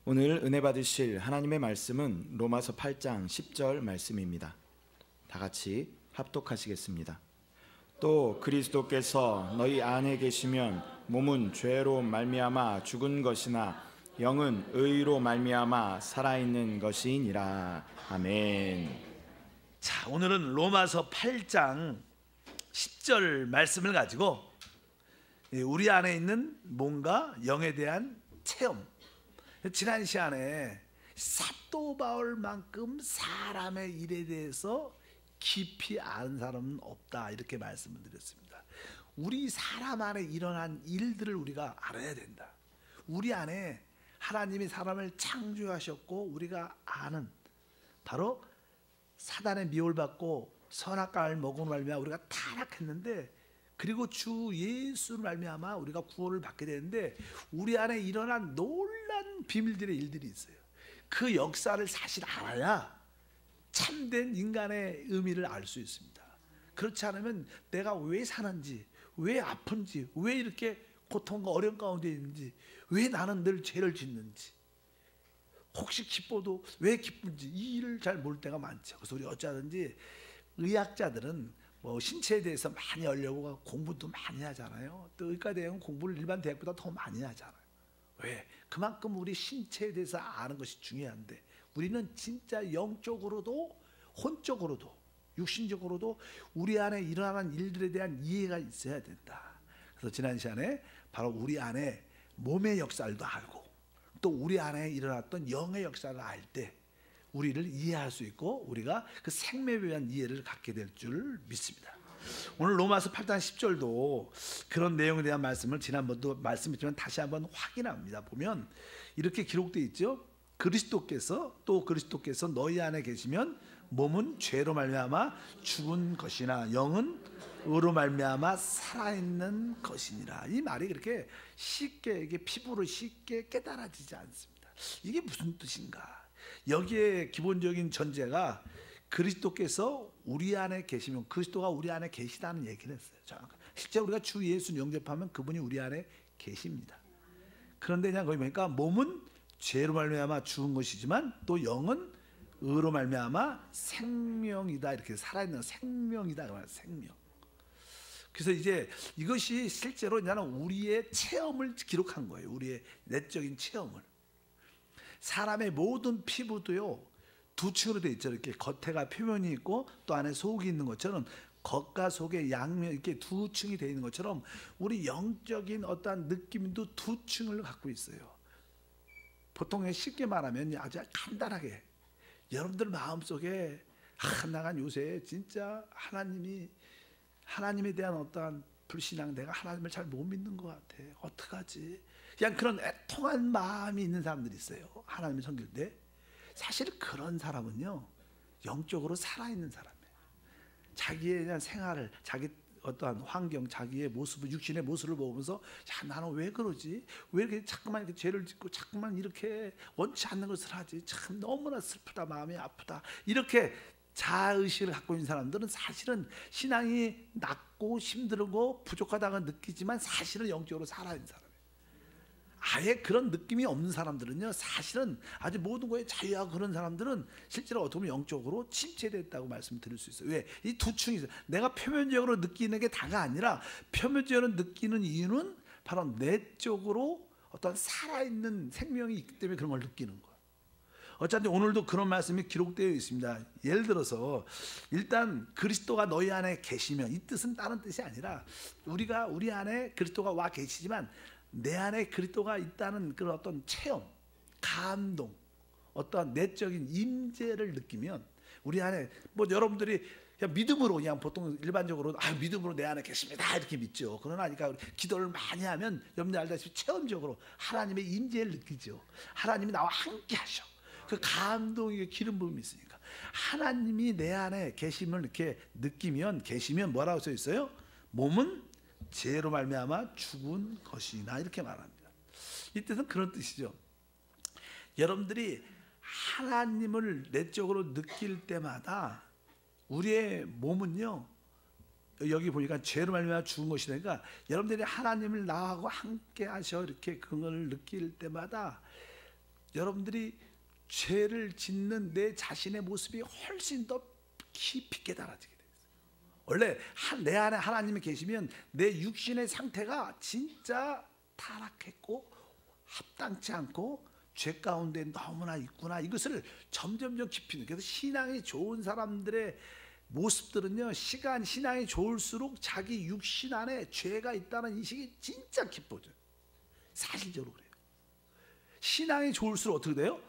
오늘 은혜 받으실 하나님의 말씀은 로마서 8장 10절 말씀입니다. 다 같이 합독하시겠습니다. 또 그리스도께서 너희 안에 계시면 몸은 죄로 말미암아 죽은 것이나 영은 의로 말미암아 살아있는 것이니라. 아멘. 자, 오늘은 로마서 8장 10절 말씀을 가지고 우리 안에 있는 몸과 영에 대한 체험, 지난 시간에 사도 바울만큼 사람의 일에 대해서 깊이 아는 사람은 없다, 이렇게 말씀을 드렸습니다. 우리 사람 안에 일어난 일들을 우리가 알아야 된다. 우리 안에 하나님이 사람을 창조하셨고 우리가 아는, 바로 사단의 미혹을 받고 선악과를 먹은 말미암아 우리가 타락했는데, 그리고 주 예수를 말미암아 우리가 구원을 받게 되는데, 우리 안에 일어난 놀란 비밀들의 일들이 있어요. 그 역사를 사실 알아야 참된 인간의 의미를 알 수 있습니다. 그렇지 않으면 내가 왜 사는지, 왜 아픈지, 왜 이렇게 고통과 어려움 가운데 있는지, 왜 나는 늘 죄를 짓는지, 혹시 기뻐도 왜 기쁜지 이 일을 잘 모를 때가 많죠. 그래서 우리 어쩌든지 의학자들은 신체에 대해서 많이 알려고 공부도 많이 하잖아요. 또 의과대학은 공부를 일반 대학보다 더 많이 하잖아요. 왜? 그만큼 우리 신체에 대해서 아는 것이 중요한데, 우리는 진짜 영적으로도 혼적으로도 육신적으로도 우리 안에 일어나는 일들에 대한 이해가 있어야 된다. 그래서 지난 시간에 바로 우리 안에 몸의 역사도 알고 또 우리 안에 일어났던 영의 역사를 알 때 우리를 이해할 수 있고 우리가 그 생명에 대한 이해를 갖게 될 줄 믿습니다. 오늘 로마서 8장 10절도 그런 내용에 대한 말씀을 지난번도 말씀했지만 다시 한번 확인합니다. 보면 이렇게 기록되어 있죠. 그리스도께서 너희 안에 계시면 몸은 죄로 말미암아 죽은 것이나 영은 의로 말미암아 살아있는 것이니라. 이 말이 그렇게 쉽게, 이게 피부로 쉽게 깨달아지지 않습니다. 이게 무슨 뜻인가? 여기에 기본적인 전제가 그리스도께서 우리 안에 계시면, 그리스도가 우리 안에 계시다는 얘기를 했어요. 실제 우리가 주 예수 영접하면 그분이 우리 안에 계십니다. 그런데 그냥 거기 보니까 몸은 죄로 말미암아 죽은 것이지만 또 영은 의로 말미암아 생명이다, 이렇게 살아있는 생명이다, 생명. 그래서 이제 이것이 실제로 나는 우리의 체험을 기록한 거예요. 우리의 내적인 체험을. 사람의 모든 피부도요, 두 층으로 되어 있죠. 이렇게 겉에가 표면이 있고 또 안에 속이 있는 것처럼, 겉과 속의 양면 이렇게 두 층이 되어 있는 것처럼 우리 영적인 어떠한 느낌도 두 층을 갖고 있어요. 보통 쉽게 말하면 아주 간단하게, 여러분들 마음속에 나간 요새 진짜 하나님에 대한 어떠한 불신앙, 내가 하나님을 잘 못 믿는 것 같아, 어떡하지? 그냥 그런 애통한 마음이 있는 사람들이 있어요. 하나님을 섬길 때. 사실 그런 사람은요, 영적으로 살아있는 사람이에요. 자기에 대한 생활을, 자기 어떠한 환경, 자기의 모습을, 육신의 모습을 보면서, 야, 나는 왜 그러지? 왜 이렇게 자꾸만 이렇게 죄를 짓고 자꾸만 이렇게 원치 않는 것을 하지? 참 너무나 슬프다, 마음이 아프다, 이렇게 자아의식을 갖고 있는 사람들은 사실은 신앙이 낮고 힘들고 부족하다고 느끼지만 사실은 영적으로 살아있는 사람이에요. 아예 그런 느낌이 없는 사람들은요, 사실은 아주 모든 거에 자유하고 그런 사람들은 실제로 어떻게 보면 영적으로 침체됐다고 말씀드릴 수 있어요. 왜? 이 두 층이 있어요. 내가 표면적으로 느끼는 게 다가 아니라, 표면적으로 느끼는 이유는 바로 내적으로 어떤 살아있는 생명이 있기 때문에 그런 걸 느끼는 거예요. 어차피 오늘도 그런 말씀이 기록되어 있습니다. 예를 들어서 일단 그리스도가 너희 안에 계시면, 이 뜻은 다른 뜻이 아니라 우리 안에 그리스도가 와 계시지만 내 안에 그리스도가 있다는 그런 어떤 체험, 감동, 어떤 내적인 임재를 느끼면 우리 안에, 여러분들이 그냥 믿음으로, 그냥 보통 일반적으로 믿음으로 내 안에 계십니다 이렇게 믿죠. 그러나 기도를 많이 하면 여러분들 알다시피 체험적으로 하나님의 임재를 느끼죠. 하나님이 나와 함께 하셔. 그 감동의 기름 부음이 있으니까 하나님이 내 안에 계심을 이렇게 느끼면, 계시면 뭐라고 써 있어요? 몸은 죄로 말미암아 죽은 것이나, 이렇게 말합니다. 이 뜻은 그런 뜻이죠. 여러분들이 하나님을 내적으로 느낄 때마다 우리의 몸은요, 여기 보니까 죄로 말미암아 죽은 것이니까 여러분들이 하나님을 나하고 함께 하셔 이렇게 그걸 느낄 때마다 여러분들이 죄를 짓는 내 자신의 모습이 훨씬 더 깊이 깨달아지게 돼요. 원래 내 안에 하나님이 계시면 내 육신의 상태가 진짜 타락했고 합당치 않고 죄 가운데 너무나 있구나, 이것을 점점점 깊이 느껴서 신앙이 좋은 사람들의 모습들은요, 신앙이 좋을수록 자기 육신 안에 죄가 있다는 인식이 진짜 깊어져요. 사실적으로 그래요. 신앙이 좋을수록 어떻게 돼요?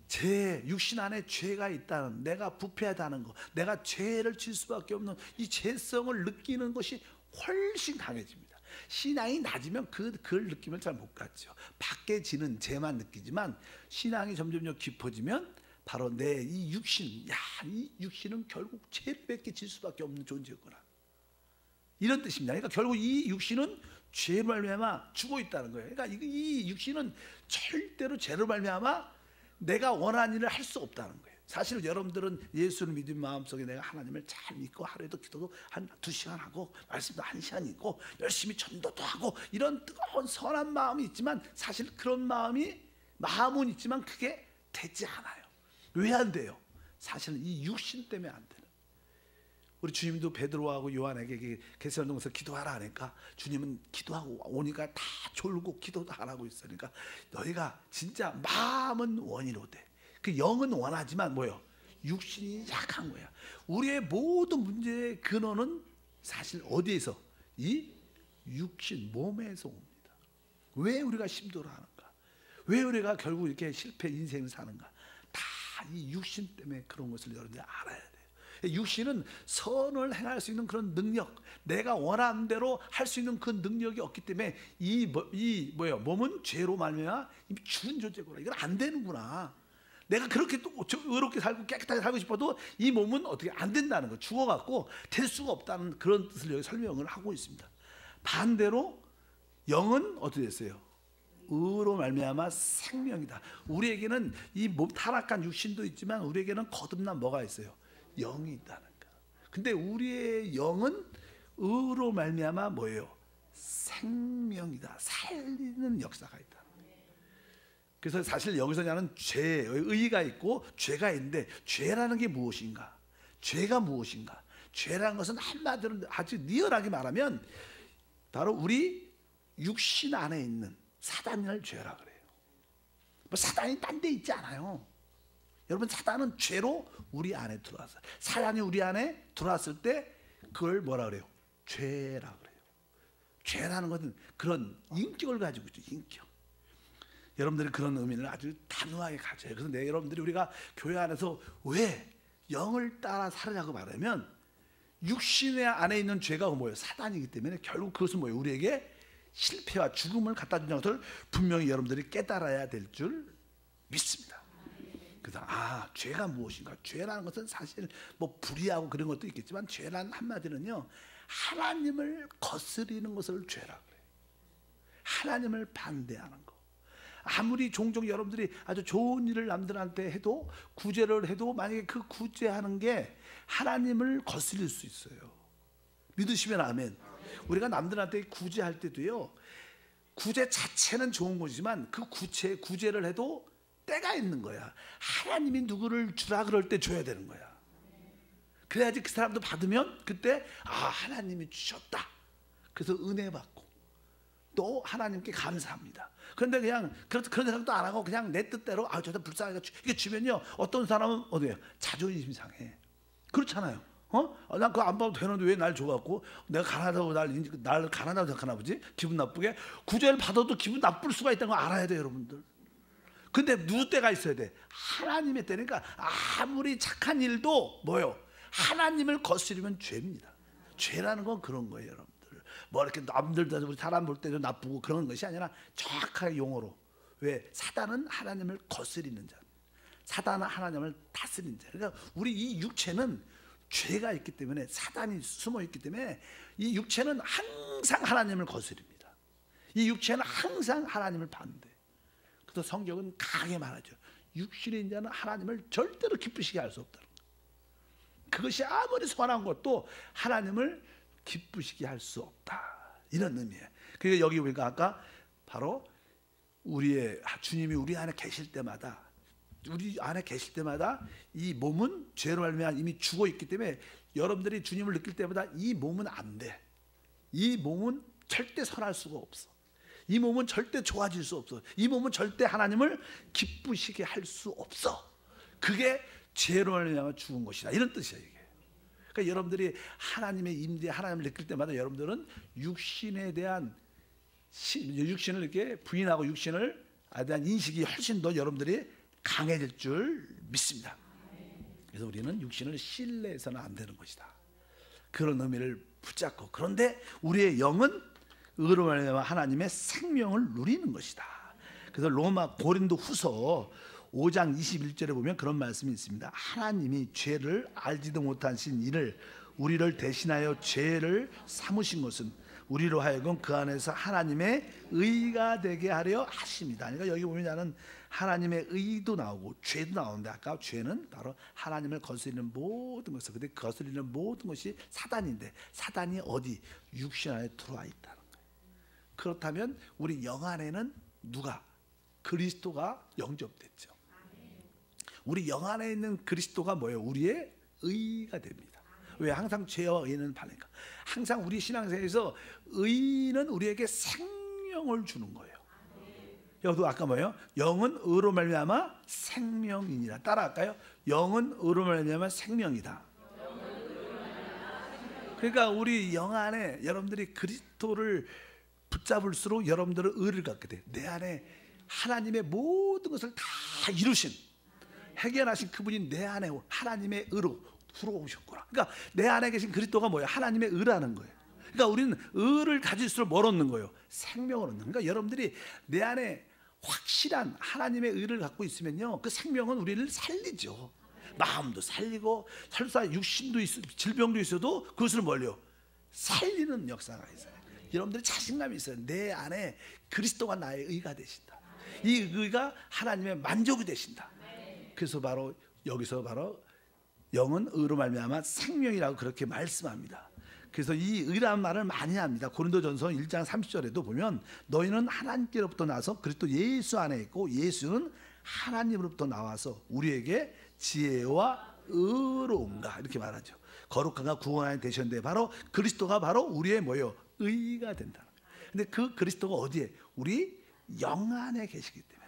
제 육신 안에 죄가 있다는, 내가 부패하다는 거, 내가 죄를 질 수밖에 없는 이 죄성을 느끼는 것이 훨씬 강해집니다. 신앙이 낮으면 그걸 느낌을 잘 못 갖죠. 밖에 지는 죄만 느끼지만 신앙이 점점 깊어지면 바로 내 이 육신, 이 육신은 결국 죄밖에 질 수밖에 없는 존재구나, 이런 뜻입니다. 그러니까 결국 이 육신은 죄로 말미암아 죽어 있다는 거예요. 그러니까 이 육신은 절대로 죄로 말미암아 내가 원하는 일을 할 수 없다는 거예요. 사실 여러분들은 예수를 믿은 마음속에 내가 하나님을 잘 믿고 하루에도 기도도 한 2시간 하고 말씀도 1시간 읽고 열심히 전도도 하고 이런 뜨거운 선한 마음이 있지만, 사실 그런 마음은 있지만 그게 되지 않아요. 왜 안 돼요? 사실은 이 육신 때문에 안 되는. 우리 주님도 베드로하고 요한에게 겟세마네 기도하라 하니까 주님은 기도하고 오니까 다 졸고 기도도 안 하고 있으니까, 너희가 진짜 마음은 원이로되 그 영은 원하지만 뭐요? 육신이 약한 거야. 우리의 모든 문제의 근원은 사실 어디에서? 이 육신, 몸에서 옵니다. 왜 우리가 힘들어 하는가? 왜 우리가 결국 이렇게 실패 인생을 사는가? 다 이 육신 때문에 그런 것을 여러분들이 알아야 돼요. 육신은 선을 행할 수 있는 그런 능력, 내가 원하는 대로 할 수 있는 그 능력이 없기 때문에 몸은 죄로 말미암아 이미 죽은 존재구나, 이건 안 되는구나. 내가 그렇게 또 의롭게 살고 깨끗하게 살고 싶어도 이 몸은 어떻게 안 된다는 거, 죽어갖고 될 수가 없다는 그런 뜻을 여기 설명을 하고 있습니다. 반대로 영은 어떻게 됐어요? 의로 말미암아 생명이다. 우리에게는 이 몸 타락한 육신도 있지만 우리에게는 거듭난 뭐가 있어요? 영이 있다는 거. 근데 우리의 영은 의로 말미암아 뭐예요? 생명이다. 살리는 역사가 있다. 그래서 사실 여기서 나는 의가 있고 죄가 있는데, 죄라는 게 무엇인가? 죄가 무엇인가? 죄라는 것은 한마디로 아주 리얼하게 말하면 바로 우리 육신 안에 있는 사단을 죄라 그래요. 뭐 사단이 딴 데 있지 않아요. 여러분, 사단은 죄로 우리 안에 들어왔어요. 사단이 우리 안에 들어왔을 때 그걸 뭐라 그래요? 죄라 그래요. 죄라는 것은 그런 인격을 가지고 있죠. 인격. 여러분들이 그런 의미를 아주 단호하게 가져요. 그래서 여러분들이 우리가 교회 안에서 왜 영을 따라 살으라고 말하면, 육신의 안에 있는 죄가 뭐예요? 사단이기 때문에 결국 그것은 뭐예요? 우리에게 실패와 죽음을 갖다 준다는 것을 분명히 여러분들이 깨달아야 될 줄 믿습니다. 그래서 죄가 무엇인가? 죄라는 것은 사실 뭐 불의하고 그런 것도 있겠지만, 죄라는 한마디는요, 하나님을 거스리는 것을 죄라 그래요. 하나님을 반대하는 거. 아무리 종종 여러분들이 아주 좋은 일을 남들한테 해도, 구제를 해도 만약에 그 구제하는 게 하나님을 거스릴 수 있어요. 믿으시면 아멘. 우리가 남들한테 구제할 때도요, 구제 자체는 좋은 거지만 그 구제를 해도 때가 있는 거야. 하나님이 누구를 주라 그럴 때 줘야 되는 거야. 그래야지 그 사람도 받으면 그때 하나님이 주셨다, 그래서 은혜 받고 또 하나님께 감사합니다. 그런데 그냥 그런 생각도 안 하고 그냥 내 뜻대로 저도 불쌍하게 이게 주면요, 어떤 사람은 어디에요? 자존심 상해. 그렇잖아요. 난 그거 안 봐도 되는데 왜 날 줘갖고 내가 가난하다고 날 가난하다고 생각하나 보지? 기분 나쁘게. 구제를 받아도 기분 나쁠 수가 있다는 거 알아야 돼요, 여러분들. 근데 누구 때가 있어야 돼? 하나님의 때니까. 아무리 착한 일도 뭐요? 하나님을 거스르면 죄입니다. 죄라는 건 그런 거예요, 여러분들. 뭐 이렇게 남들 우리 사람 볼 때도 나쁘고 그런 것이 아니라 정확하게 용어로, 왜? 사단은 하나님을 거스리는 자, 사단은 하나님을 다스리는 자. 그러니까 우리 이 육체는 죄가 있기 때문에, 사단이 숨어 있기 때문에 이 육체는 항상 하나님을 거스립니다. 이 육체는 항상 하나님을 반대. 그래서 성경은 강하게 말하죠. 육신의 자는 하나님을 절대로 기쁘시게 할 수 없다는 거. 그것이 아무리 선한 것도 하나님을 기쁘시게 할 수 없다, 이런 의미예요. 그리고 여기 우리가 아까 바로 우리의 주님이 우리 안에 계실 때마다 이 몸은 죄로 말미암아 이미 죽어 있기 때문에 여러분들이 주님을 느낄 때마다 이 몸은 안 돼. 이 몸은 절대 선할 수가 없어. 이 몸은 절대 좋아질 수 없어. 이 몸은 절대 하나님을 기쁘시게 할 수 없어. 그게 죄로 말미암아 죽은 것이다. 이런 뜻이야 이게. 그러니까 여러분들이 하나님의 임재, 하나님을 느낄 때마다 여러분들은 육신에 대한 육신을 이렇게 부인하고 육신을 대한 인식이 훨씬 더 여러분들이 강해질 줄 믿습니다. 그래서 우리는 육신을 신뢰해서는 안 되는 것이다. 그런 의미를 붙잡고, 그런데 우리의 영은 의로 말미암아 하나님의 생명을 누리는 것이다. 그래서 고린도 후서 5장 21절에 보면 그런 말씀이 있습니다. 하나님이 죄를 알지도 못하신 이를 우리를 대신하여 죄를 삼으신 것은 우리로 하여금 그 안에서 하나님의 의가 되게 하려 하십니다. 그러니까 여기 보면 나는 하나님의 의도 나오고 죄도 나오는데, 아까 죄는 바로 하나님을 거스리는 모든 것을, 근데 거스리는 모든 것이 사단인데, 사단이 어디? 육신 안에 들어와 있다는 거예요. 그렇다면 우리 영 안에는 누가? 그리스도가 영접됐죠. 우리 영 안에 있는 그리스도가 뭐예요? 우리의 의가 됩니다. 왜? 항상 죄와 의는 반대니까. 항상 우리 신앙생활에서 의는 우리에게 생명을 주는 거예요. 여기도 아까 뭐예요? 영은 의로 말미암아 생명이니라. 따라할까요? 영은 의로 말미암아 생명이다. 그러니까 우리 영 안에 여러분들이 그리스도를 붙잡을수록 여러분들은 의를 갖게 돼. 내 안에 하나님의 모든 것을 다 이루신, 해결하신 그분이 내 안에 하나님의 의로 들어오셨구나. 그러니까 내 안에 계신 그리스도가 뭐예요? 하나님의 의라는 거예요. 그러니까 우리는 의를 가질수록 뭘 얻는 거예요? 생명을 얻는 거예요. 그러니까 여러분들이 내 안에 확실한 하나님의 의를 갖고 있으면요, 그 생명은 우리를 살리죠. 마음도 살리고, 설사 육신도 질병도 있어도 그것을 뭘요? 살리는 역사가 있어요. 여러분들이 자신감이 있어요. 내 안에 그리스도가 나의 의가 되신다. 이 의가 하나님의 만족이 되신다. 그래서 바로 여기서 바로 영은 의로 말미암아 생명이라고 그렇게 말씀합니다. 그래서 이 의라는 말을 많이 합니다. 고린도전서 1장 30절에도 보면 너희는 하나님께로부터 나서 그리스도 예수 안에 있고 예수는 하나님으로부터 나와서 우리에게 지혜와 의로움과 이렇게 말하죠. 거룩함과 구원 안에 되셨는데 바로 그리스도가 바로 우리의 뭐예요? 의가 된다는 거예요. 근데 그 그리스도가 어디에? 우리 영 안에 계시기 때문에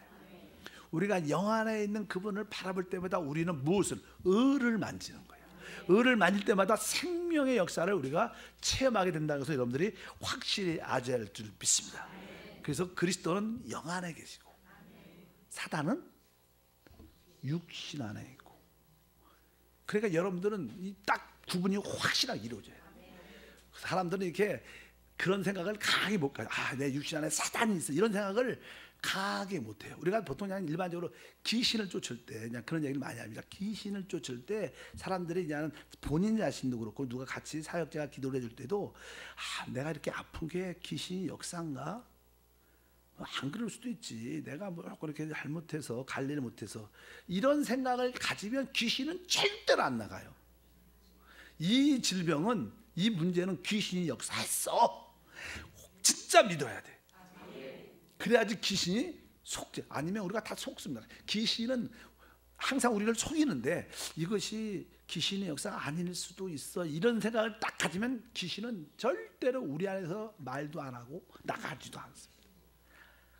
우리가 영 안에 있는 그분을 바라볼 때마다 우리는 무엇을? 의를 만지는 거예요. 의를 만질 때마다 생명의 역사를 우리가 체험하게 된다고 해서 여러분들이 확실히 아셔야 줄 믿습니다. 그래서 그리스도는 영 안에 계시고 사단은 육신 안에 있고, 그러니까 여러분들은 딱 구분이 확실하게 이루어져요. 사람들은 이렇게 그런 생각을 강하게 못 가요. 내 육신 안에 사단이 있어, 이런 생각을 강하게 못해요. 우리가 보통 그냥 일반적으로 귀신을 쫓을 때 그냥 그런 얘기를 많이 합니다. 귀신을 쫓을 때 사람들이 그냥 본인 자신도 그렇고 누가 같이 사역자가 기도를 해줄 때도 내가 이렇게 아픈 게 귀신이 역사인가? 안 그럴 수도 있지. 내가 뭐 그렇게 잘못해서 관리를 못해서, 이런 생각을 가지면 귀신은 절대로 안 나가요. 이 질병은, 이 문제는 귀신이 역사했어. 진짜 믿어야 돼. 그래야지 귀신이 속지. 아니면 우리가 다 속습니다. 귀신은 항상 우리를 속이는데 이것이 귀신의 역사가 아닐 수도 있어, 이런 생각을 딱 가지면 귀신은 절대로 우리 안에서 말도 안 하고 나가지도 않습니다.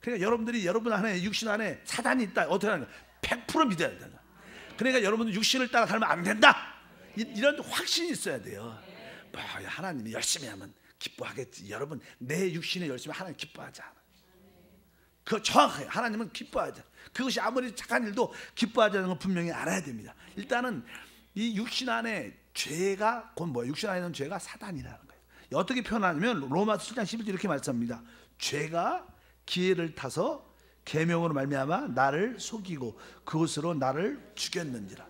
그러니까 여러분들이 여러분 안에, 육신 안에 사단이 있다, 어떻게 하는 거야? 100% 믿어야 된다. 그러니까 여러분은 육신을 따라 살면 안 된다, 이런 확신이 있어야 돼요. 하나님이 열심히 하면 기뻐하겠지. 여러분, 내 육신에 열심히 하나님 기뻐하지 않아. 그거 정확해요. 하나님은 기뻐하지 않아. 그것이 아무리 착한 일도 기뻐하지 않는 건 분명히 알아야 됩니다. 일단은 이 육신 안에 죄가 곧 뭐예요? 육신 안에 있는 죄가 사단이라는 거예요. 어떻게 표현하냐면 로마서 7장 11절 이렇게 말씀합니다. 죄가 기회를 타서 계명으로 말미암아 나를 속이고 그것으로 나를 죽였는지라.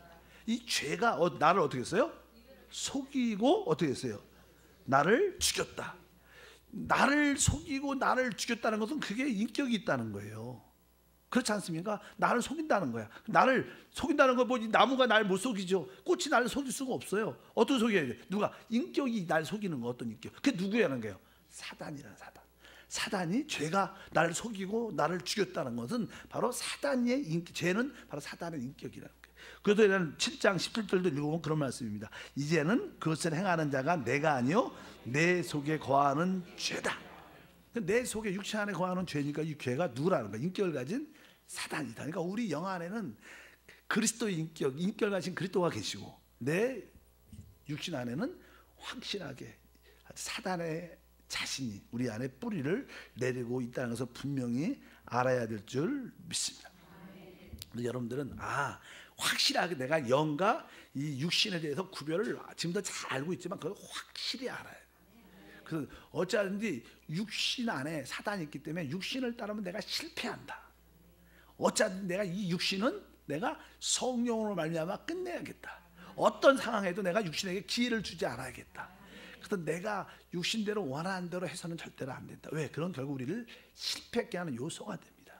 이 죄가 나를 어떻게 했어요? 속이고 어떻게 했어요? 나를 죽였다. 나를 속이고 나를 죽였다는 것은 그게 인격이 있다는 거예요. 그렇지 않습니까? 나를 속인다는 거야. 나를 속인다는 거 뭐 나무가 날 못 속이죠. 꽃이 나를 속일 수가 없어요. 어떤 속여야 돼? 누가? 인격이 날 속이는 거. 어떤 인격? 그게 누구라는 거예요? 사단이라는 사단. 사단이, 죄가 나를 속이고 나를 죽였다는 것은 바로 사단의 죄는 바로 사단의 인격이라는 거예요. 그래서 이런 7장 17절도 읽어보면 그런 말씀입니다. 이제는 그것을 행하는 자가 내가 아니요 내 속에 거하는 죄다. 내 속에 육체 안에 거하는 죄니까 이 죄가 누구라는 거야? 인격을 가진 사단이다. 그러니까 우리 영 안에는 그리스도의 인격을 가진 그리스도가 계시고 내 육신 안에는 확실하게 사단의 자신이 우리 안에 뿌리를 내리고 있다는 것을 분명히 알아야 될 줄 믿습니다. 여러분들은 확실하게 내가 영과 이 육신에 대해서 구별을 지금도 잘 알고 있지만 그걸 확실히 알아야 돼. 그래서 어쩌든지 육신 안에 사단이 있기 때문에 육신을 따르면 내가 실패한다. 어쩌든지 내가 이 육신은 내가 성령으로 말미암아 끝내야겠다. 어떤 상황에도 내가 육신에게 기회를 주지 않아야겠다. 그래서 내가 육신대로 원하는 대로 해서는 절대로 안 된다. 왜? 그런 결국 우리를 실패하게 하는 요소가 됩니다.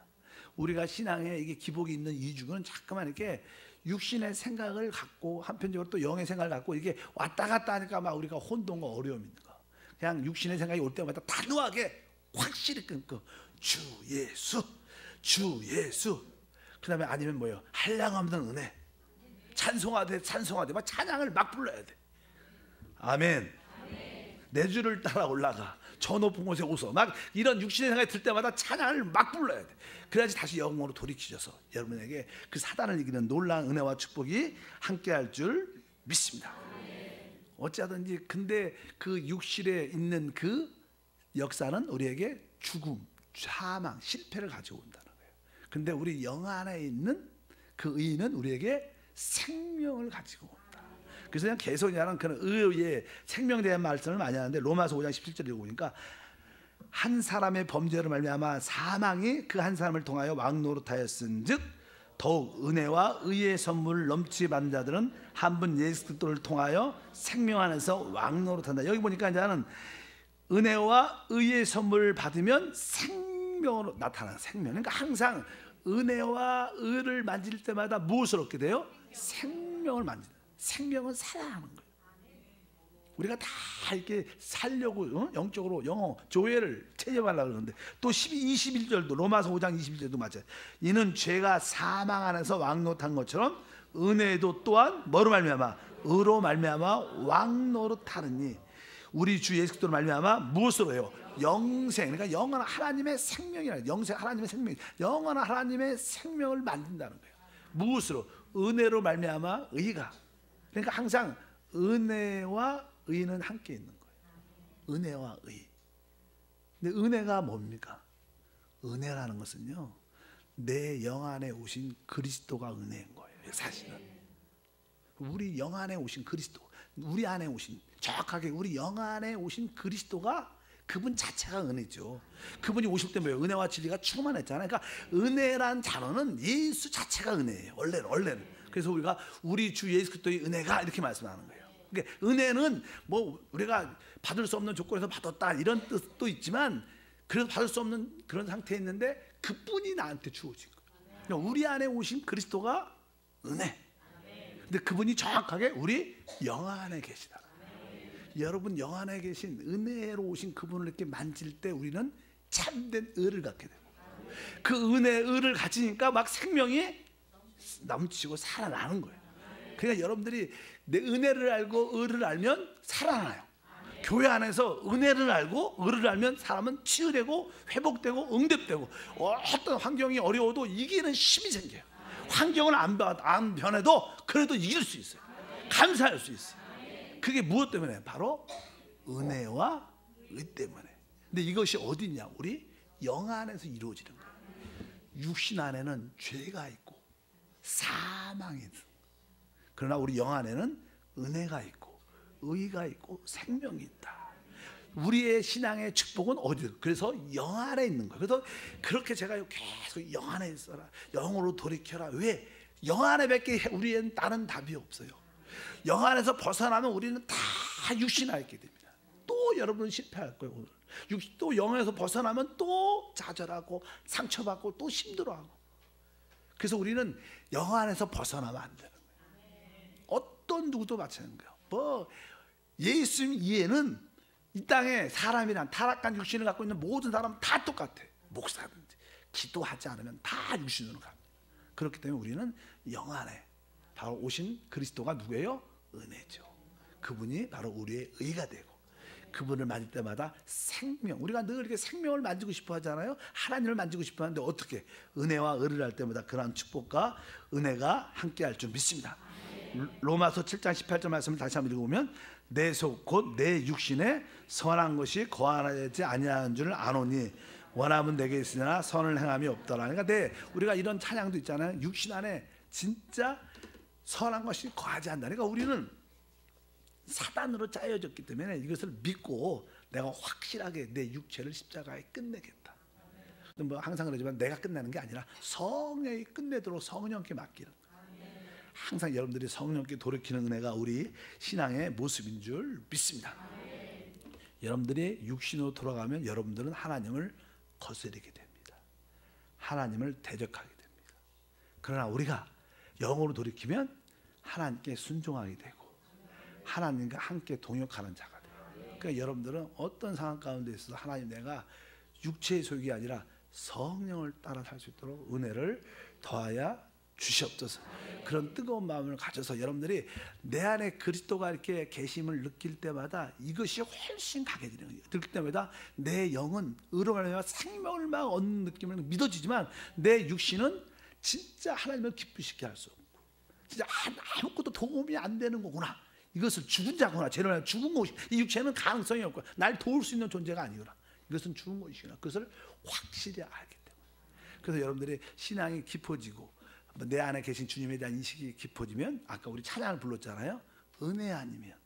우리가 신앙에 이게 기복이 있는 이유는 자꾸만 이렇게 육신의 생각을 갖고 한편적으로 또 영의 생각을 갖고 이게 왔다 갔다 하니까 막 우리가 혼돈과 어려움이 있는 거. 그냥 육신의 생각이 올 때마다 단호하게 확실히 끊고 주 예수, 주 예수. 그다음에 아니면 뭐예요? 한량없는 은혜. 찬송하되 막 찬양을 막 불러야 돼. 아멘. 내 주를 따라 올라가 저 높은 곳에 오서 막 이런 육신의 생각이 들 때마다 찬양을 막 불러야 돼. 그래야지 다시 영으로 돌이키셔서 여러분에게 그 사단을 이기는 놀라운 은혜와 축복이 함께할 줄 믿습니다. 어찌하든지 근데 그 육실에 있는 그 역사는 우리에게 죽음, 사망, 실패를 가지고 온다는 거예요. 근데 우리 영 안에 있는 그 의는 우리에게 생명을 가지고 온다. 그래서 그냥 계속 그냥 그런 의의 생명에 대한 말씀을 많이 하는데 로마서 5장 17절에 보니까 한 사람의 범죄로 말미암아 사망이 그 한 사람을 통하여 왕노릇하였은즉 더욱 은혜와 의의 선물을 넘치 받는 자들은 한 분 예수 그리스도를 통하여 생명 안에서 왕노릇한다. 여기 보니까 이제는 은혜와 의의 선물을 받으면 생명으로 나타나는 생명. 그러니까 항상 은혜와 의를 만질 때마다 무엇을 얻게 돼요? 생명을 만진다. 생명은 살아나는 거예요. 우리가 다 이렇게 살려고 영적으로 영어 조회를 체험하려고 그러는데 또 21절도 로마서 5장 21절도 맞아요. 이는 죄가 사망 안에서 왕노릇한 것처럼 은혜도 또한 뭐로 말미암아? 의로 말미암아 왕노릇하느니 우리 주 예수 그리스도로 말미암아 무엇으로 해요? 영생. 그러니까 영원한 하나님의 생명이라. 영생 하나님의 생명. 영원한 하나님의 생명을 만든다는 거예요. 무엇으로? 은혜로 말미암아 의가. 그러니까 항상 은혜와 의는 함께 있는 거예요. 은혜와 의. 근데 은혜가 뭡니까? 은혜라는 것은요, 내 영 안에 오신 그리스도가 은혜인 거예요. 사실은 우리 영 안에 오신 그리스도, 우리 안에 오신, 정확하게 우리 영 안에 오신 그리스도가 그분 자체가 은혜죠. 그분이 오실 때 뭐예요? 은혜와 진리가 충만했잖아요. 그러니까 은혜란 단어는 예수 자체가 은혜예요. 원래는. 그래서 우리가 우리 주 예수 그리스도의 은혜가 이렇게 말씀하는 거예요. 그러니까 은혜는 뭐 우리가 받을 수 없는 조건에서 받았다 이런 뜻도 있지만 그래서 받을 수 없는 그런 상태에 있는데 그분이 나한테 주어진 거예요. 그러니까 우리 안에 오신 그리스도가 은혜. 근데 그분이 정확하게 우리 영 안에 계시다. 여러분 영 안에 계신 은혜로 오신 그분을 이렇게 만질 때 우리는 참된 의를 갖게 되고 그 은혜의 의를 가지니까 막 생명이 넘치고 살아나는 거예요. 그러니까 여러분들이 내 은혜를 알고 의를 알면 살아나요. 교회 안에서 은혜를 알고 의를 알면 사람은 치유되고 회복되고 응답되고 어떤 환경이 어려워도 이기는 힘이 생겨요. 환경을 안 변해도 그래도 이길 수 있어요. 감사할 수 있어요. 그게 무엇 때문에? 바로 은혜와 의 때문에. 근데 이것이 어디 있냐? 우리 영 안에서 이루어지는 거예요. 육신 안에는 죄가 있고 사망이 있어. 그러나 우리 영 안에는 은혜가 있고 의가 있고 생명이 있다. 우리의 신앙의 축복은 어디? 그래서 영 안에 있는 거예요. 그래서 그렇게 제가 계속 영 안에 있어라, 영으로 돌이켜라. 왜? 영 안에밖에 우리의 다른 답이 없어요. 영 안에서 벗어나면 우리는 다 육신 안에 있게 됩니다. 또 여러분 실패할 거예요. 오늘 또 영에서 벗어나면 또 좌절하고 상처받고 또 힘들어하고. 그래서 우리는 영 안에서 벗어나면 안 되는 거예요. 어떤 누구도 마찬가지인 거예요. 뭐 예수님 이해는 이 땅에 사람이란 타락한 육신을 갖고 있는 모든 사람은 다 똑같아. 목사든지 기도하지 않으면 다 육신으로 갑니다. 그렇기 때문에 우리는 영 안에 바로 오신 그리스도가 누구예요? 은혜죠. 그분이 바로 우리의 의가 되고, 그분을 만질 때마다 생명, 우리가 늘 이렇게 생명을 만지고 싶어 하잖아요. 하나님을 만지고 싶어 하는데 어떻게? 은혜와 의를 할 때마다 그러한 축복과 은혜가 함께 할 줄 믿습니다. 로마서 7장 18절 말씀을 다시 한번 읽어보면, 내 속 곧 내 육신에 선한 것이 거하지 아니하는 줄 아노니 원함은 내게 있으나 선을 행함이 없더라. 그러니까 우리가 이런 찬양도 있잖아요. 육신 안에 진짜 선한 것이 거하지 않는다. 그러니까 우리는 사단으로 짜여졌기 때문에 이것을 믿고 내가 확실하게 내 육체를 십자가에 끝내겠다. 뭐 항상 그러지만 내가 끝내는 게 아니라 성령이 끝내도록 성령께 맡기는 거예요. 항상 여러분들이 성령께 돌이키는 은혜가 우리 신앙의 모습인 줄 믿습니다. 여러분들이 육신으로 돌아가면 여러분들은 하나님을 거스르게 됩니다. 하나님을 대적하게 됩니다. 그러나 우리가 영으로 돌이키면 하나님께 순종하게 되고 하나님과 함께 동역하는 자가 돼요. 그러니까 여러분들은 어떤 상황 가운데 있어서 하나님, 내가 육체의 소욕이 아니라 성령을 따라 살 수 있도록 은혜를 더하여 주시옵소서. 그런 뜨거운 마음을 가져서 여러분들이 내 안에 그리스도가 이렇게 계심을 느낄 때마다 이것이 훨씬 강해지는 거예요. 느낄 때마다 내 영은 의로가 생명을 막 얻는 느낌을 믿어지지만 내 육신은 진짜 하나님을 기쁘시게 할 수 없고, 진짜 아무것도 도움이 안 되는 거구나. 이것을 죽은 자구나. 죄로 죽은 것이, 이 육체는 가능성이 없고 날 도울 수 있는 존재가 아니구나. 이것은 죽은 것이구나. 그것을 확실히 알기 때문에. 그래서 여러분들이 신앙이 깊어지고 내 안에 계신 주님에 대한 인식이 깊어지면, 아까 우리 찬양을 불렀잖아요. 은혜 아니면,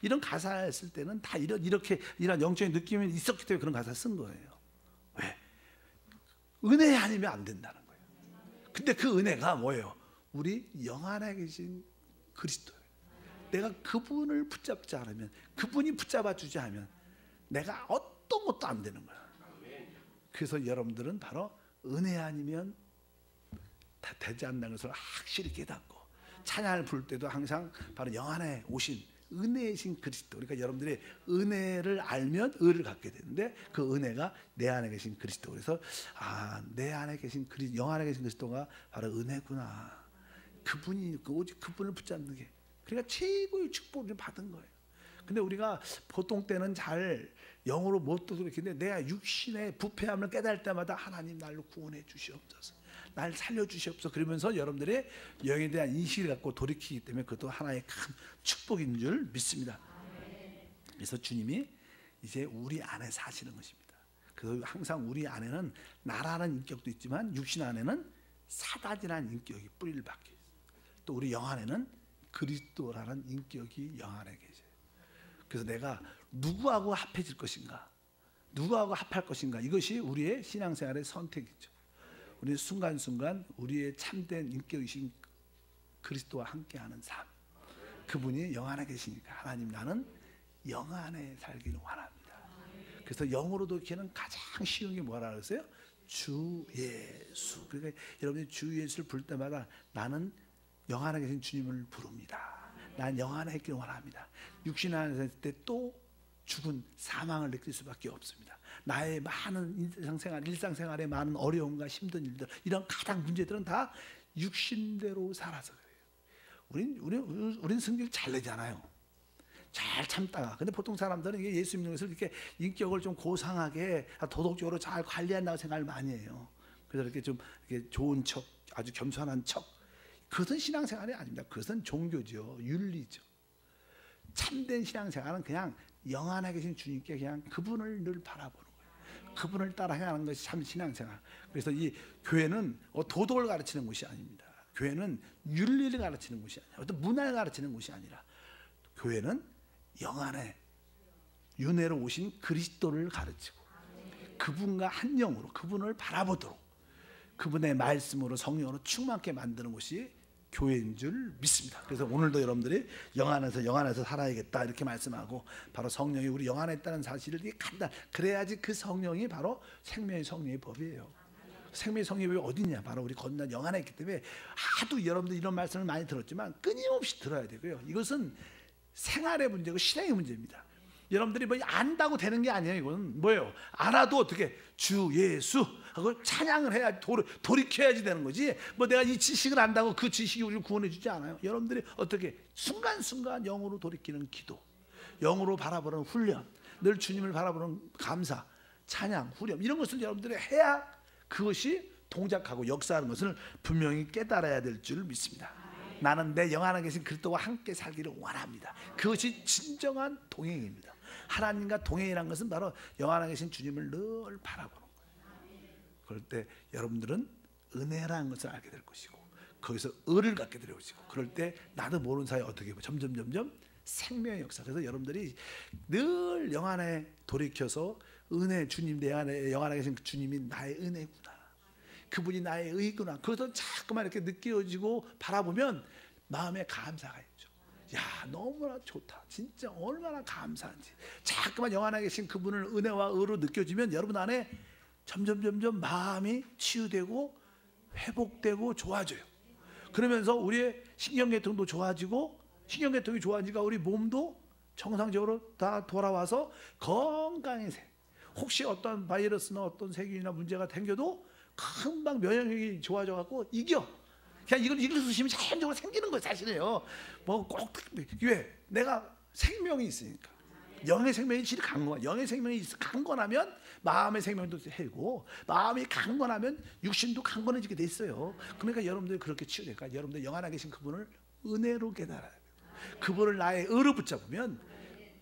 이런 가사를 쓸 때는 다 이런 영적인 느낌이 있었기 때문에 그런 가사 쓴 거예요. 왜? 은혜 아니면 안 된다는 거예요. 근데 그 은혜가 뭐예요? 우리 영 안에 계신 그리스도예요. 내가 그분을 붙잡지 않으면, 그분이 붙잡아 주지 않으면 내가 어떤 것도 안 되는 거야. 그래서 여러분들은 바로 은혜 아니면 다 되지 않는 것을 확실히 깨닫고, 찬양을 부를 때도 항상 바로 영 안에 오신 은혜이신 그리스도, 그러니까 여러분들이 은혜를 알면 의를 갖게 되는데 그 은혜가 내 안에 계신 그리스도. 그래서 내 안에 계신 영 안에 계신 그리스도가 바로 은혜구나. 그분이 오직 그분을 붙잡는 게, 그러니까 최고의 축복을 받은 거예요. 근데 우리가 보통 때는 잘 영으로 못 듣는데, 내가 육신의 부패함을 깨달을 때마다 하나님 날로 구원해 주시옵소서, 날 살려 주시옵소서, 그러면서 여러분들의 영에 대한 인식을 갖고 돌이키기 때문에 그것도 하나의 큰 축복인 줄 믿습니다. 그래서 주님이 이제 우리 안에 사시는 것입니다. 그래서 항상 우리 안에는 나라는 인격도 있지만 육신 안에는 사단이라는 인격이 뿌리를 박혀요. 또 우리 영 안에는 그리스도라는 인격이 영 안에 계세요. 그래서 내가 누구하고 합해질 것인가, 누구하고 합할 것인가, 이것이 우리의 신앙생활의 선택이죠. 우리는 순간순간 우리의 참된 인격이신 그리스도와 함께하는 삶, 그분이 영 안에 계시니까 하나님, 나는 영 안에 살기를 원합니다. 그래서 영으로 돌이키는 가장 쉬운 게 뭐라 그랬어요? 주 예수. 그러니까 여러분이 주 예수를 부를 때마다 나는 영 안에 계신 주님을 부릅니다. 난 영 안에 있기를 원합니다. 육신 안에 있을 때 또 죽은 사망을 느낄 수밖에 없습니다. 나의 많은 일상생활의 많은 어려움과 힘든 일들, 이런 가장 문제들은 다 육신대로 살아서 그래요. 우린 승질 잘 내잖아요. 잘 참다가. 근데 보통 사람들은 이게 예수 믿는 것을 이렇게 인격을 좀 고상하게 도덕적으로 잘 관리한다고 생각을 많이 해요. 그래서 이렇게 좀 이렇게 좋은 척, 아주 겸손한 척. 그것은 신앙생활이 아닙니다. 그것은 종교죠, 윤리죠. 참된 신앙생활은 그냥 영 안에 계신 주님께 그냥 그분을 늘 바라보는 거예요. 그분을 따라 행하는 것이 참 신앙생활. 그래서 이 교회는 도덕을 가르치는 곳이 아닙니다. 교회는 윤리를 가르치는 곳이 아니라, 어떤 문화를 가르치는 곳이 아니라, 교회는 영 안에 윤회로 오신 그리스도를 가르치고 그분과 한 영으로 그분을 바라보도록 그분의 말씀으로 성령으로 충만케 만드는 곳이 교회인 줄 믿습니다. 그래서 오늘도 여러분들이 영 안에서 살아야겠다 이렇게 말씀하고, 바로 성령이 우리 영 안에 있다는 사실을 그래야지 그 성령이 바로 생명의 성령의 법이에요. 생명의 성령의 법이 어디냐? 바로 우리 건넌 영 안에 있기 때문에 하도 여러분들 이런 말씀을 많이 들었지만 끊임없이 들어야 되고요. 이것은 생활의 문제고 신앙의 문제입니다. 여러분들이 뭐 안다고 되는 게 아니에요. 이건 뭐예요? 알아도 어떻게 주 예수 하고 찬양을 해야 돌이켜야지 되는 거지. 뭐 내가 이 지식을 안다고 그 지식이 우리를 구원해 주지 않아요. 여러분들이 어떻게 순간순간 영으로 돌이키는 기도, 영으로 바라보는 훈련, 늘 주님을 바라보는 감사, 찬양, 후렴 이런 것을 여러분들이 해야 그것이 동작하고 역사하는 것을 분명히 깨달아야 될 줄 믿습니다. 나는 내 영 안에 계신 그리스도와 함께 살기를 원합니다. 그것이 진정한 동행입니다. 하나님과 동행이라는 것은 바로 영 안에 계신 주님을 늘 바라보는 거예요. 그럴 때 여러분들은 은혜라는 것을 알게 될 것이고 거기서 의를 갖게 될 것이고 그럴 때 나도 모르는 사이에 어떻게 점점 생명의 역사. 그래서 여러분들이 늘 영 안에 돌이켜서 은혜, 주님 내 안에 영 안에 계신 주님이 나의 은혜구나, 그분이 나의 의구나. 그것을 자꾸만 이렇게 느껴지고 바라보면 마음에 감사가 있죠. 야, 너무나 좋다. 진짜 얼마나 감사한지. 자꾸만 영 안에 계신 그분을 은혜와 의로 느껴지면 여러분 안에 점점 마음이 치유되고 회복되고 좋아져요. 그러면서 우리의 신경계통도 좋아지고, 신경계통이 좋아지니까 우리 몸도 정상적으로 다 돌아와서 건강해져. 혹시 어떤 바이러스나 어떤 세균이나 문제가 생겨도 금방 면역력이 좋아져 갖고 이겨. 그냥 이걸 이길 수 있으면 자연적으로 생기는 거예요, 사실이에요. 뭐 꼭 왜? 내가 생명이 있으니까. 영의 생명이 질이 강건, 영의 생명이 강건하면 마음의 생명도 해고, 마음이 강건하면 육신도 강건해지게 돼 있어요. 그러니까 여러분들이 그렇게 치유되니까 여러분들 영 안에 계신 그분을 은혜로 깨달아야 돼요. 그분을 나의 의로 붙잡으면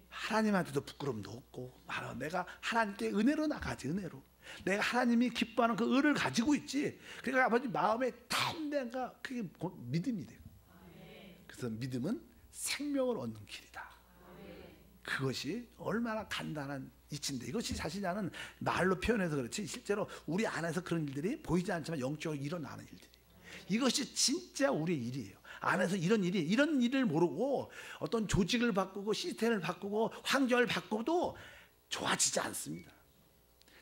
하나님한테도 부끄러움도 없고, 바로 내가 하나님께 은혜로 나가지. 은혜로 내가 하나님이 기뻐하는 그 의를 가지고 있지. 그러니까 아버지 마음에 담대가 그게 믿음이 돼요. 그래서 믿음은 생명을 얻는 길이다. 그것이 얼마나 간단한 이치인데, 이것이 사실 나는 말로 표현해서 그렇지 실제로 우리 안에서 그런 일들이 보이지 않지만 영적으로 일어나는 일들이, 이것이 진짜 우리의 일이에요. 안에서 이런 일을 모르고 어떤 조직을 바꾸고 시스템을 바꾸고 환경을 바꾸도 좋아지지 않습니다.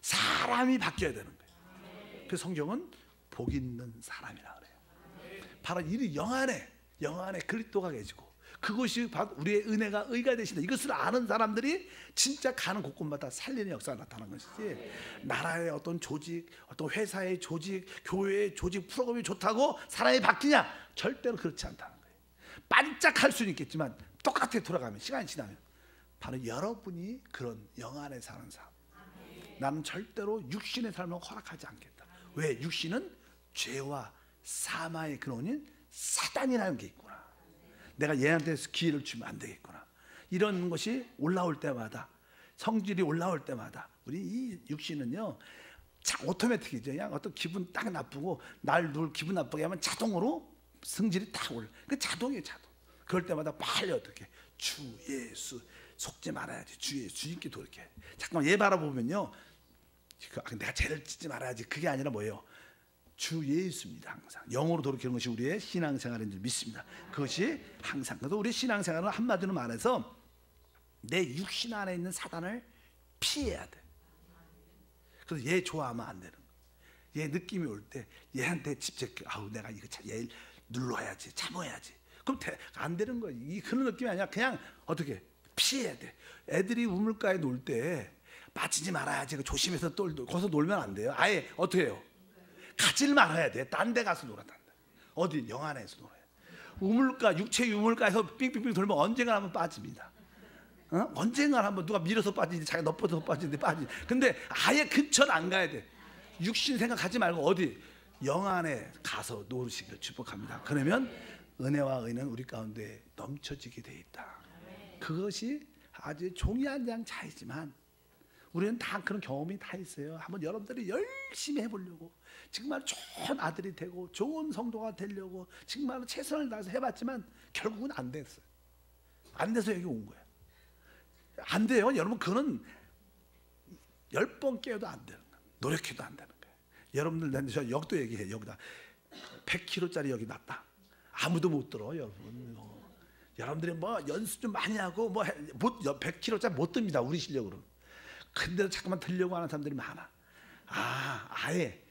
사람이 바뀌어야 되는 거예요. 그 성경은 복 있는 사람이라 그래요. 바로 이 영 안에 그리스도가 계시고 그것이 바로 우리의 은혜가 의가 되신다. 이것을 아는 사람들이 진짜 가는 곳곳마다 살리는 역사가 나타나는 것이지, 나라의 어떤 조직, 어떤 회사의 조직, 교회의 조직 프로그램이 좋다고 사람이 바뀌냐? 절대로 그렇지 않다는 거예요. 반짝할 수는 있겠지만 똑같이 돌아가면, 시간이 지나면 바로 여러분이 그런 영 안에 사는 사람. 나는 절대로 육신의 삶을 허락하지 않겠다. 왜? 육신은 죄와 사마의 근원인 사단이라는 게 있구나. 내가 얘한테 기회를 주면 안 되겠구나. 이런 것이 올라올 때마다, 성질이 올라올 때마다 우리 이 육신은요 오토매틱이죠. 그냥 어떤 기분 딱 나쁘고 날 누굴 기분 나쁘게 하면 자동으로 성질이 딱 올라. 그 자동이에요, 자동. 그럴 때마다 빨리 어떻게 주 예수 속지 말아야지. 주 예수 주님께 돌이켜. 잠깐만 얘 바라보면요, 내가 죄를 짓지 말아야지. 그게 아니라 뭐예요? 주 예수입니다. 항상 영으로 돌이키는 것이 우리의 신앙생활인 줄 믿습니다. 그것이 항상. 그래서 우리 신앙생활은 한마디로 말해서 내 육신 안에 있는 사단을 피해야 돼. 그래서 얘 좋아하면 안 되는 거야. 얘 느낌이 올 때 얘한테 집착. 아우 내가 이거 얘 눌러야지, 참아야지. 그럼 안 되는 거야. 그런 느낌이 아니라 그냥 어떻게 피해야 돼. 애들이 우물가에 놀 때 빠지지 말아야지. 조심해서 거기서 놀면 안 돼요. 아예 어떻게 해요? 가지를 말아야 돼. 딴 데 가서 놀아야 돼. 어디? 영 안에서 놀아야 돼. 우물가, 육체 우물가에서 빙빙빙 돌면 언젠가 한번 빠집니다. 언젠가 한번 누가 밀어서 빠지지, 자기가 넘어서 빠지는데 빠지지. 근데 아예 근처는 안 가야 돼. 육신 생각하지 말고 어디? 영 안에 가서 노르시기를 축복합니다. 그러면 은혜와 의는 우리 가운데 넘쳐지게 돼 있다. 그것이 아주 종이 한 장 차이지만 우리는 다 그런 경험이 다 있어요. 한번 여러분들이 열심히 해보려고, 정말 좋은 아들이 되고 좋은 성도가 되려고 정말 최선을 다해서 해봤지만 결국은 안 됐어요. 안 돼서 여기 온 거예요. 안 돼요. 여러분 그거는 10번 깨어도 안 되는 거예요. 노력해도 안 되는 거예요. 여러분들 저 역도 얘기해요. 여기다 100kg짜리 여기 놨다. 아무도 못 들어. 여러분들이 뭐 연습 좀 많이 하고 뭐 100kg짜리 못 듭니다. 우리 실력으로. 근데도 잠깐만 들려고 하는 사람들이 많아. 아예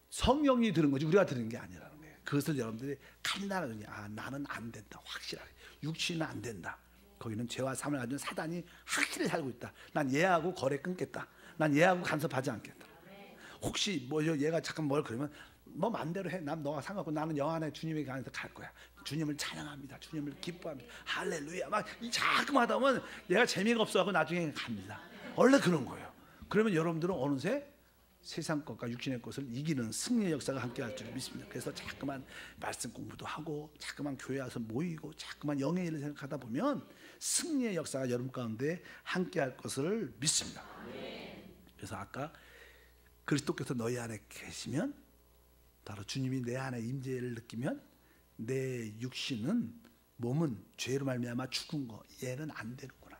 성령이 들은 거지 우리가 들은 게 아니라는 거예요. 그것을 여러분들이 간단하게 나는 안 된다. 확실하게 육신은 안 된다. 거기는 죄와 삶을 가진 사단이 확실히 살고 있다. 난 얘하고 거래 끊겠다. 난 얘하고 간섭하지 않겠다. 혹시 뭐 얘가 잠깐 뭘 그러면 뭐 맘대로 해. 난 너가 상관없고 나는 영 안에 주님에게 안에서 갈 거야. 주님을 찬양합니다. 주님을 기뻐합니다. 할렐루야. 막 자꾸만 하다 보면 얘가 재미가 없어하고 나중에 갑니다. 원래 그런 거예요. 그러면 여러분들은 어느새 세상 것과 육신의 것을 이기는 승리의 역사가 함께할 줄 믿습니다. 그래서 자꾸만 말씀 공부도 하고 자꾸만 교회 와서 모이고 자꾸만 영의 일을 생각하다 보면 승리의 역사가 여러분 가운데 함께할 것을 믿습니다. 그래서 아까 그리스도께서 너희 안에 계시면 바로 주님이 내 안에 임재를 느끼면 내 육신은 몸은 죄로 말미암아 죽은 거 얘는 안 되는구나.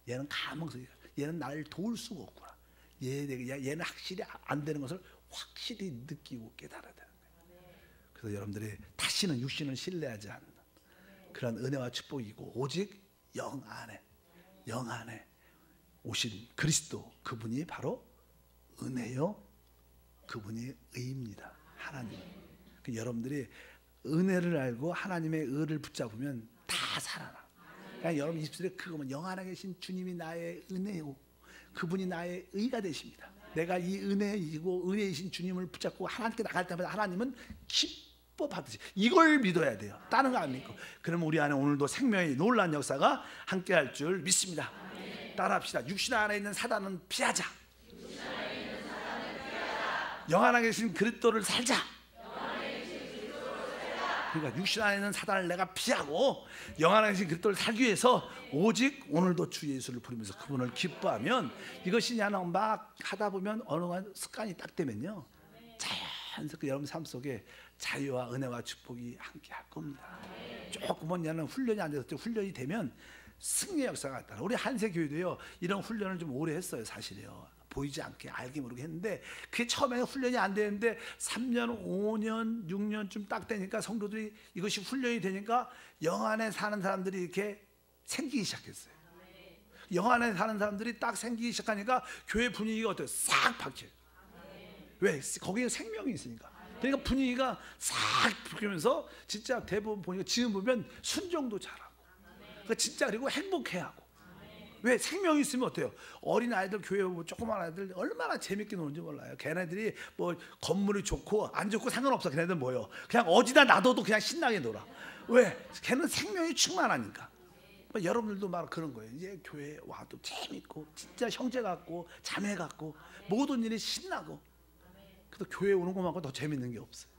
얘는 가망성이야. 얘는 나를 도울 수가 없구나. 얘는 확실히 안 되는 것을 확실히 느끼고 깨달아야 되는 거예요. 그래서 여러분들이 다시는 육신을 신뢰하지 않는 그런 은혜와 축복이고 오직 영 안에 오신 그리스도 그분이 바로 은혜요 그분이 의입니다. 하나님. 여러분들이 은혜를 알고 하나님의 의를 붙잡으면 다 살아나. 그러니까 여러분 입술에 그거면 영 안에 계신 주님이 나의 은혜요 그분이 나의 의가 되십니다. 내가 이 은혜이고 은혜이신 주님을 붙잡고 하나님께 나갈 때마다 하나님은 기뻐 받으시. 이걸 믿어야 돼요. 다른 거 안 믿고. 그러면 우리 안에 오늘도 생명의 놀라운 역사가 함께할 줄 믿습니다. 따라합시다. 육신 안에 있는 사단은 피하자. 영 안에 계신 그리스도를 살자. 그러니까 육신 안에 있는 사단을 내가 피하고 영 안에 계신 그리스도를 살기 위해서 오직 오늘도 주 예수를 부르면서 그분을 기뻐하면 이것이 그냥 막 하다 보면 어느 한 습관이 딱 되면요 자연스럽게 여러분 삶 속에 자유와 은혜와 축복이 함께 할 겁니다. 조금은 그냥 훈련이 안 돼서 훈련이 되면 승리의 역사가 있다. 우리 한세교회도요 이런 훈련을 좀 오래 했어요. 사실이요. 보이지 않게 알게 모르게 했는데 그게 처음에는 훈련이 안 되는데 3년, 5년, 6년쯤 딱 되니까 성도들이 이것이 훈련이 되니까 영 안에 사는 사람들이 이렇게 생기기 시작했어요. 영 안에 사는 사람들이 딱 생기기 시작하니까 교회 분위기가 어때요? 싹 바뀌어요. 왜? 거기에 생명이 있으니까. 그러니까 분위기가 싹 바뀌면서 진짜 대부분 보니까 지금 보면 순종도 잘하고 그러니까 진짜 그리고 행복해하고 왜? 생명이 있으면 어때요? 어린 아이들 교회 오고 조그만 아이들 얼마나 재밌게 노는지 몰라요. 걔네들이 뭐 건물이 좋고 안 좋고 상관없어. 걔네들 뭐요? 그냥 어디다 놔둬도 그냥 신나게 놀아. 왜? 걔는 생명이 충만하니까. 여러분들도 막 그런 거예요. 이제 교회 와도 재밌고 진짜 형제 같고 자매 같고 모든 일이 신나고. 그래서 교회 오는 것만큼 더 재밌는 게 없어요.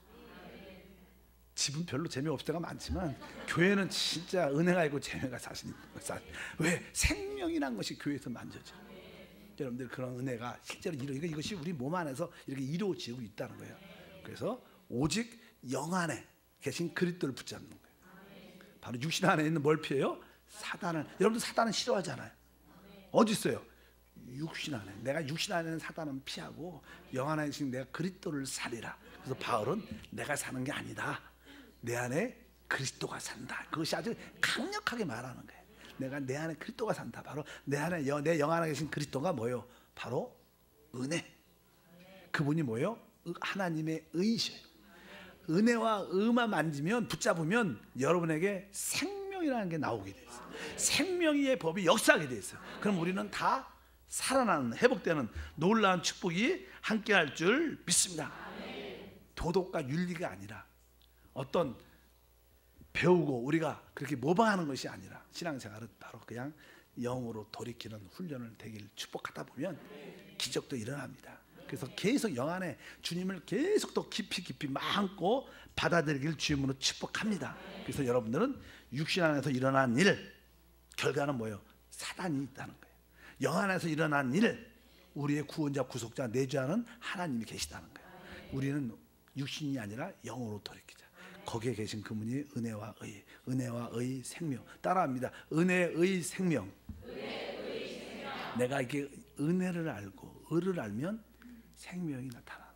집은 별로 재미없을 때가 많지만 교회는 진짜 은혜가 있고 재미가 사실 있는 거예요. 왜? 생명이란 것이 교회에서 만져져. 여러분들 그런 은혜가 실제로 이것이 우리 몸 안에서 이렇게 이루어지고 있다는 거예요. 그래서 오직 영 안에 계신 그리스도를 붙잡는 거예요. 바로 육신 안에 있는 뭘 피해요? 사단을. 여러분들 사단은 싫어하잖아요. 어디 있어요? 육신 안에. 내가 육신 안에 있는 사단은 피하고 영 안에 계신 내가 그리스도를 살리라. 그래서 바울은 내가 사는 게 아니다. 내 안에 그리스도가 산다. 그것이 아주 강력하게 말하는 거예요. 내가 내 안에 그리스도가 산다. 바로 내 안에 내 영 안에 계신 그리스도가 뭐예요? 바로 은혜. 그분이 뭐예요? 하나님의 의이셔요. 은혜와 의만 만지면 붙잡으면 여러분에게 생명이라는 게 나오게 돼 있어요. 생명의 법이 역사하게 돼 있어요. 그럼 우리는 다 살아나는 회복되는 놀라운 축복이 함께할 줄 믿습니다. 도덕과 윤리가 아니라 어떤 배우고 우리가 그렇게 모방하는 것이 아니라 신앙생활은 바로 그냥 영으로 돌이키는 훈련을 되길 축복하다 보면 기적도 일어납니다. 그래서 계속 영 안에 주님을 계속 더 깊이 마음고 받아들이길 주님으로 축복합니다. 그래서 여러분들은 육신 안에서 일어난 일 결과는 뭐예요? 사단이 있다는 거예요. 영 안에서 일어난 일 우리의 구원자 구속자 내주하는 하나님이 계시다는 거예요. 우리는 육신이 아니라 영으로 돌이키자. 거기에 계신 그분이 은혜와 의, 은혜와 의 생명. 따라합니다. 은혜의 생명. 내가 이게 은혜를 알고 의를 알면 생명이 나타나는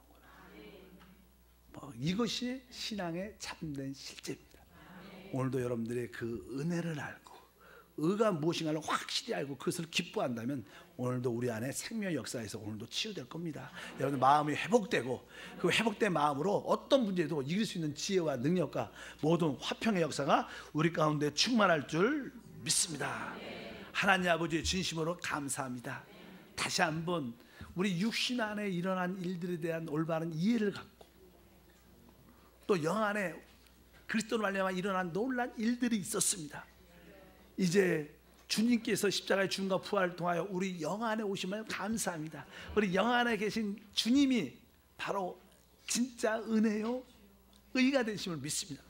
거예요. 이것이 신앙의 참된 실제입니다. 오늘도 여러분들의 그 은혜를 알고 의가 무엇인가를 확실히 알고 그것을 기뻐한다면 오늘도 우리 안에 생명의 역사에서 오늘도 치유될 겁니다. 여러분 마음이 회복되고 그 회복된 마음으로 어떤 문제도 이길 수 있는 지혜와 능력과 모든 화평의 역사가 우리 가운데 충만할 줄 믿습니다. 하나님 아버지의 진심으로 감사합니다. 다시 한번 우리 육신 안에 일어난 일들에 대한 올바른 이해를 갖고 또 영 안에 그리스도로 말미암아 일어난 놀란 일들이 있었습니다. 이제 주님께서 십자가의 죽음과 부활을 통하여 우리 영 안에 오심을 감사합니다. 우리 영 안에 계신 주님이 바로 진짜 은혜요 의가 되심을 믿습니다.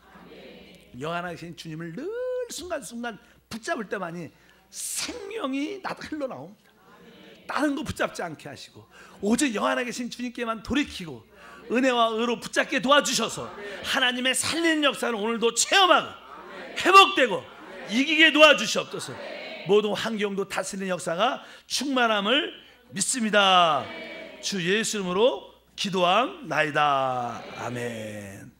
영 안에 계신 주님을 늘 순간순간 붙잡을 때만이 생명이 나도 흘러나옵니다. 다른 거 붙잡지 않게 하시고 오직 영 안에 계신 주님께만 돌이키고 은혜와 의로 붙잡게 도와주셔서 하나님의 살리는 역사를 오늘도 체험하고 회복되고 이기게 도와주시옵소서. 모든 환경도 다스리는 역사가 충만함을 믿습니다. 주 예수 이름으로 기도함나이다. 아멘.